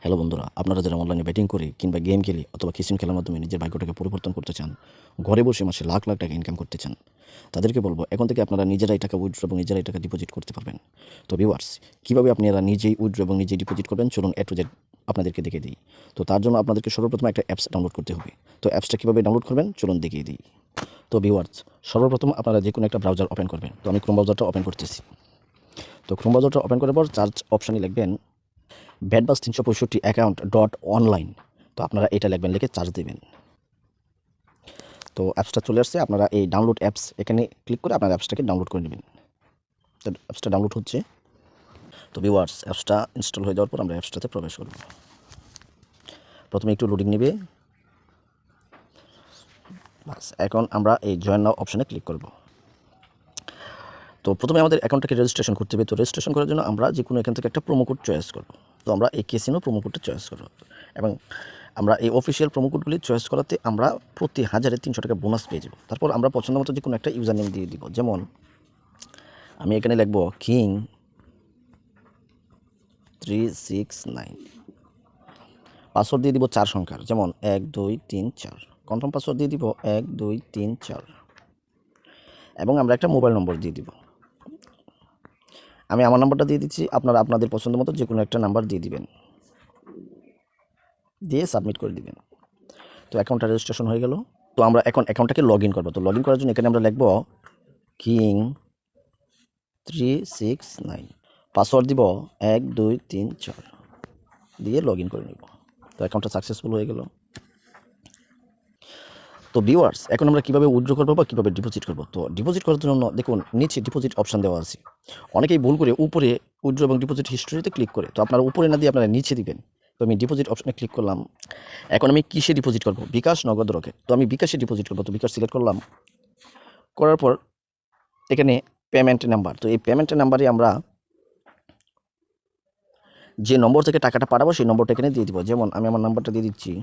Hello বন্ধুরা, আপনারা যারা অনলাইনে ব্যাটিং করে কিংবা গেম খেলে অথবা ক্যাসিনো খেলার মাধ্যমে নিজের ভাগ্যটাকে পরিবর্তন করতে চান, ঘরে বসে মাসে লাখ লাখ টাকা ইনকাম করতে চান, তাদেরকে বলবো এখন থেকে আপনারা নিজেরাই টাকা উইথড্র এবং নিজেরাই টাকা ডিপোজিট করতে পারবেন। তো ভিউয়ার্স, কীভাবে আপনারা নিজেই উইথড্র এবং নিজেই ডিপোজিট করবেন চলুন A to Z আপনাদেরকে দেখিয়ে দিই। তো তার জন্য আপনাদেরকে সর্বপ্রথম একটা অ্যাপস ডাউনলোড করতে হবে। তো অ্যাপসটা কীভাবে ডাউনলোড করবেন চলুন দেখিয়ে দিই। তো ভিউয়ার্স, সর্বপ্রথম আপনারা যে কোনো একটা ব্রাউজার ওপেন করবেন। তো আমি ক্রোম ব্রাউজারটা ওপেন করতেছি। তো ক্রোম ব্রাউজারটা ওপেন করার পর সার্চ অপশানে লিখবেন ব্যাটবাস 365 অ্যাকাউন্ট .online। তো আপনারা এটা লিখবেন, লিখে চার্জ দেবেন। তো অ্যাপসটা চলে আসছে, আপনারা এই ডাউনলোড অ্যাপস এখানে ক্লিক করে আপনারা অ্যাপসটাকে ডাউনলোড করে নেবেন। তো অ্যাপসটা ডাউনলোড হচ্ছে। তো ভিউয়ার্স, অ্যাপসটা ইনস্টল হয়ে যাওয়ার পর আমরা অ্যাপসটাতে প্রবেশ করব। প্রথমে একটু লোডিং নেবে। বাস, এখন আমরা এই জয়েন নাও অপশানে ক্লিক করব। তো প্রথমে আমাদের অ্যাকাউন্টটাকে রেজিস্ট্রেশন করতে হবে। তো রেজিস্ট্রেশন করার জন্য আমরা যে কোনো এখান থেকে একটা প্রোমো কোড চয়েস করব। তো আমরা এই ক্যাসিনো প্রোমো কোডটা চয়েস করব এবং আমরা এই অফিসিয়াল প্রোমো কোডগুলি চয়েস করাতে আমরা প্রতি 1000-এ 300 টাকা বোনাস পেয়ে যাব। তারপর আমরা পছন্দ মতো যে কোনো একটা ইউজার নেম দিয়ে দিব। যেমন আমি এখানে লিখব king369। পাসওয়ার্ড দিয়ে দিব 4 সংখ্যার, যেমন 1 2 3 4। কনফার্ম পাসওয়ার্ড দিয়ে দিব 1 2 3 4 এবং আমরা একটা মোবাইল নম্বর দিয়ে দিব। আমি আমার নাম্বারটা দিয়ে দিচ্ছি, আপনারা আপনাদের পছন্দ মতো যে কোনো একটা নাম্বার দিয়ে দিবেন, দিয়ে সাবমিট করে দিবেন। তো অ্যাকাউন্টটা রেজিস্ট্রেশন হয়ে গেল। তো আমরা এখন অ্যাকাউন্টটাকে লগ ইন করবো। তো লগ ইন করার জন্য এখানে আমরা লিখব king369, পাসওয়ার্ড দিব 1 2 3 4 দিয়ে লগ ইন করে নেব। তো অ্যাকাউন্টটা সাকসেসফুল হয়ে গেল। তো ভিউয়ার্স, এখন আমরা কীভাবে উইথড্র করবো বা কীভাবে ডিপোজিট করবো। তো ডিপোজিট করার জন্য দেখুন নিচে ডিপোজিট অপশান দেওয়া আছে। অনেকেই ভুল করে উপরে উইথড্র এবং ডিপোজিট হিস্ট্রিতে ক্লিক করে। তো আপনারা উপরে না দিয়ে আপনারা নিচে দিবেন। তো আমি ডিপোজিট অপশানে ক্লিক করলাম। এখন আমি কিসে ডিপোজিট করব? বিকাশ, নগদ, রকেট। তো আমি বিকাশে ডিপোজিট করব। তো বিকাশ সিলেক্ট করলাম। করার পর এখানে পেমেন্ট নাম্বার, তো এই পেমেন্টের নাম্বারে আমরা যে নম্বর থেকে টাকাটা পাঠাবো সেই নম্বরটা এখানে দিয়ে দিব। যেমন আমি আমার নাম্বারটা দিয়ে দিচ্ছি।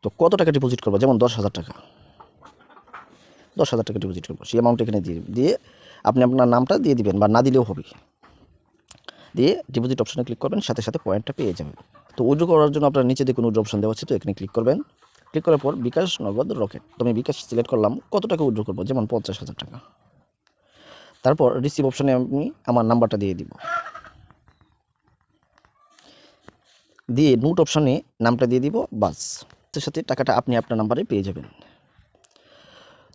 তো কত টাকা ডিপোজিট করবো? যেমন 10,000 টাকা। 10,000 টাকা ডিপোজিট করবো, সেই অ্যামাউন্ট এখানে দিয়ে আপনি আপনার নামটা দিয়ে দিবেন বা না দিলেও হবে। দিয়ে ডিপোজিট অপশানে ক্লিক করবেন, সাথে সাথে পয়েন্টটা পেয়ে যাবেন। তো উইথড্র করার জন্য আপনার নিচে দেখুন উইথড্র অপশান দেওয়া আছে। তো এখানে ক্লিক করবেন। ক্লিক করার পর বিকাশ, নগদ, রকেট। তো আমি বিকাশ সিলেক্ট করলাম। কত টাকা উইথড্র করবো? যেমন 50,000 টাকা। তারপর রিসিভ অপশানে আমি আমার নাম্বারটা দিয়ে দিব, দিয়ে নোট অপশানে নামটা দিয়ে দিব। বাস, সাথে সাথে টাকাটা আপনি আপনার নাম্বারে পেয়ে যাবেন।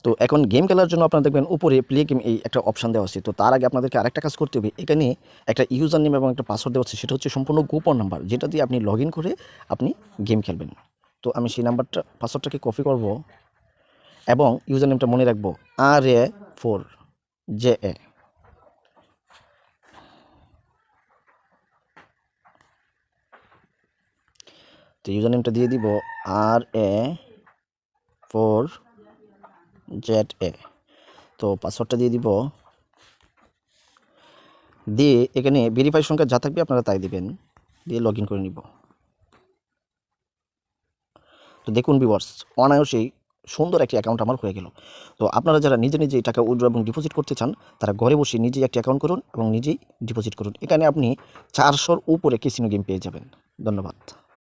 তো এখন গেম খেলার জন্য আপনারা দেখবেন উপরে প্লে গেম এই একটা অপশান দেওয়া আছে। তো তার আগে আপনাদেরকে আরেকটা কাজ করতে হবে। এখানে একটা ইউজার নেম এবং একটা পাসওয়ার্ড দেওয়া আছে, সেটা হচ্ছে সম্পূর্ণ গোপন নাম্বার, যেটা দিয়ে আপনি লগ ইন করে আপনি গেম খেলবেন। তো আমি সেই নাম্বারটা পাসওয়ার্ডটাকে কপি করব এবং ইউজার নেমটা মনে রাখবো RA4JA। তো ইউজার নেমটা দিয়ে দিব RA4ZA। তো পাসওয়ার্ডটা দিয়ে দিব, দিয়ে এখানে ভেরিফাই সংখ্যা যা থাকবে আপনারা তাই দিবেন, দিয়ে লগ ইন করে নিব। তো দেখুন ভিউয়ার্স, অনায়াসেই সুন্দর একটি অ্যাকাউন্ট আমার হয়ে গেল। তো আপনারা যারা নিজে নিজেই টাকা উইথড্র এবং ডিপোজিট করতে চান, তারা ঘরে বসে নিজেই একটি অ্যাকাউন্ট করুন এবং নিজেই ডিপোজিট করুন। এখানে আপনি 400-র উপরে ক্যাসিনো গেম পেয়ে যাবেন। ধন্যবাদ।